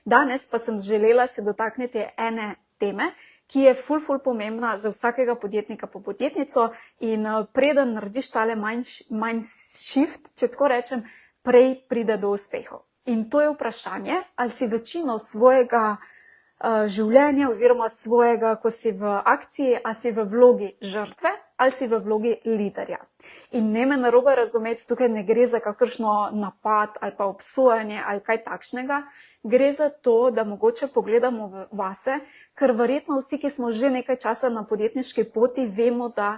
Danes pa sem želela se dotakniti ene teme, ki je ful pomembna za vsakega podjetnika po podjetnico in preden narediš tale mind shift, če tako rečem, prej pride do uspehov. In to je vprašanje, ali si večino svojega življenja oziroma svojega, ko si v akciji, ali si v vlogi žrtve ali si v vlogi liderja. In ne me narobe razumeti, tukaj ne gre za kakršno napad ali pa obsojanje ali kaj takšnega. Gre za to, da mogoče pogledamo vase, ker verjetno vsi, ki smo že nekaj časa na podjetniški poti, vemo, da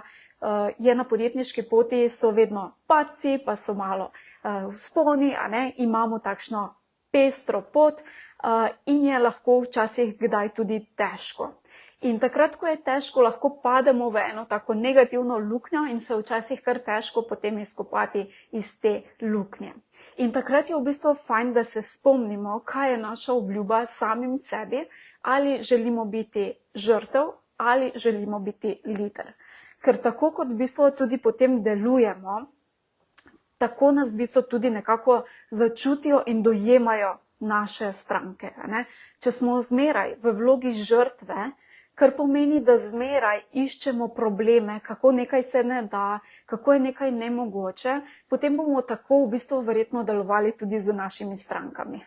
je na podjetniški poti so vedno padci, pa so malo vzponi, imamo takšno pestro pot in je lahko včasih kdaj tudi težko. In takrat, ko je težko, lahko pademo v eno tako negativno luknjo in se včasih kar težko potem izkopati iz te luknje. In takrat je v bistvu fajn, da se spomnimo, kaj je naša obljuba samim sebi, ali želimo biti žrtev ali želimo biti lider. Ker tako kot v bistvu tudi potem delujemo, tako nas v bistvu tudi nekako začutijo in dojemajo naše stranke. Če smo zmeraj v vlogi žrtve, kar pomeni, da zmeraj iščemo probleme, kako nekaj se ne da, kako je nekaj nemogoče, potem bomo tako v bistvu verjetno delovali tudi z našimi strankami.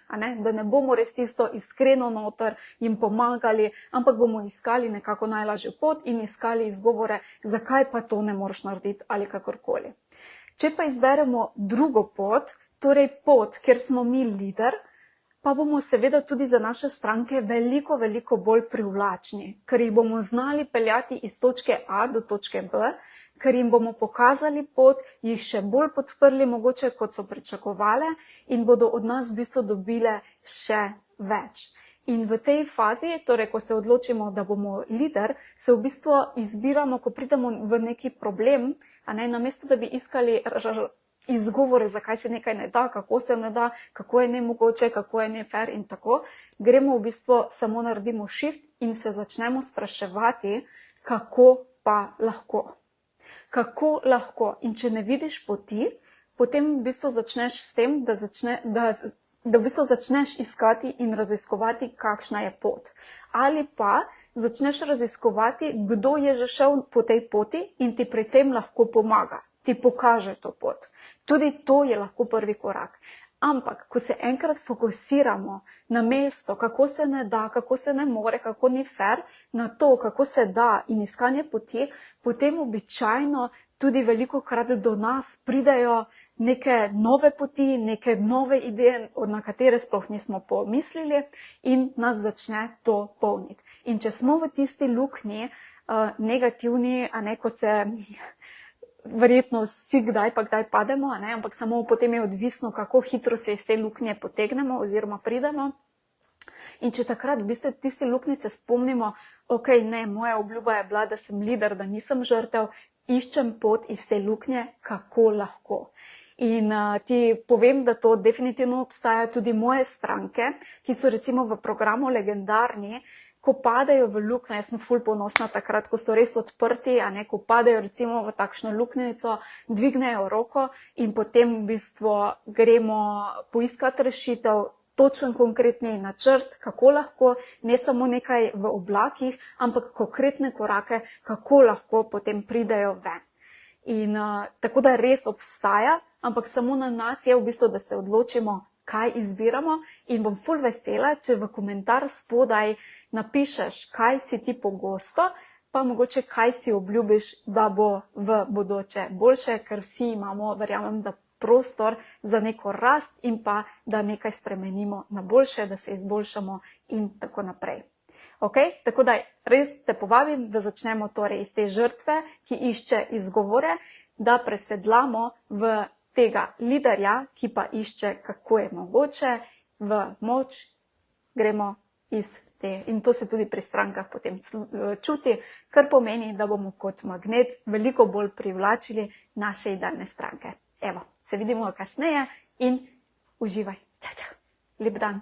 Da ne bomo res tisto iskreno noter jim pomagali, ampak bomo iskali nekako najlažjo pot in iskali izgovore, zakaj pa to ne moreš narediti ali kakorkoli. Če pa izberemo drugo pot, torej pot, kjer smo mi lider, pa bomo seveda tudi za naše stranke veliko bolj privlačni, ker jih bomo znali peljati iz točke A do točke B, ker jim bomo pokazali pot, jih še bolj podprli mogoče, kot so pričakovale in bodo od nas v bistvu dobile še več. In v tej fazi, torej ko se odločimo, da bomo lider, se v bistvu izbiramo, ko pridemo v neki problem, namesto da bi iskali izgovore, zakaj se nekaj ne da, kako se ne da, kako je nemogoče, kako je nefer in tako, gremo v bistvu samo naredimo shift in se začnemo spraševati, kako pa lahko. Kako lahko. In če ne vidiš poti, potem v bistvu začneš s tem, da v bistvu začneš iskati in raziskovati, kakšna je pot. Ali pa začneš raziskovati, kdo je že šel po tej poti in ti pri tem lahko pomaga, ti pokaže to pot. Tudi to je lahko prvi korak. Ampak, ko se enkrat fokusiramo na mesto, kako se ne da, kako se ne more, kako ni fer, na to, kako se da in iskanje poti, potem običajno tudi velikokrat do nas pridejo neke nove poti, neke nove ideje, na katere sploh nismo pomislili in nas začne to polniti. In če smo v tisti luknji negativni, ko se verjetno vsi kdaj pa kdaj pademo, ampak samo potem je odvisno, kako hitro se iz te luknje potegnemo oziroma pridemo. In če takrat v bistvu tisti luknji se spomnimo, moja obljuba je bila, da sem lider, da nisem žrtev, iščem pot iz te luknje, kako lahko. In ti povem, da to definitivno obstaja tudi moje stranke, ki so recimo v programu legendarni, ko padajo v luknjo, jaz sem ful ponosna takrat, ko so res odprti, ko padajo recimo v takšno luknjico, dvignejo roko in potem v bistvu gremo poiskati rešitev, točen konkretni načrt, kako lahko, ne samo nekaj v oblakih, ampak konkretne korake, kako lahko potem pridejo ven. In tako da res obstaja, ampak samo na nas je v bistvu, da se odločimo, kaj izbiramo in bom ful vesela, če v komentar spodaj napišeš, kaj si ti pogosto, pa mogoče kaj si obljubiš, da bo v bodoče boljše, ker vsi imamo, verjamem, da prostor za neko rast in pa, da nekaj spremenimo na boljše, da se izboljšamo in tako naprej. Tako da res te povabim, da začnemo torej iz te žrtve, ki išče izgovore, da presedlamo v tega liderja, ki pa išče, kako je mogoče, v moč gremo iz te. In to se tudi pri strankah potem čuti, kar pomeni, da bomo kot magnet veliko bolj privlačili naše idealne stranke. Evo, se vidimo kasneje in uživaj. Čau, čau. Lep dan.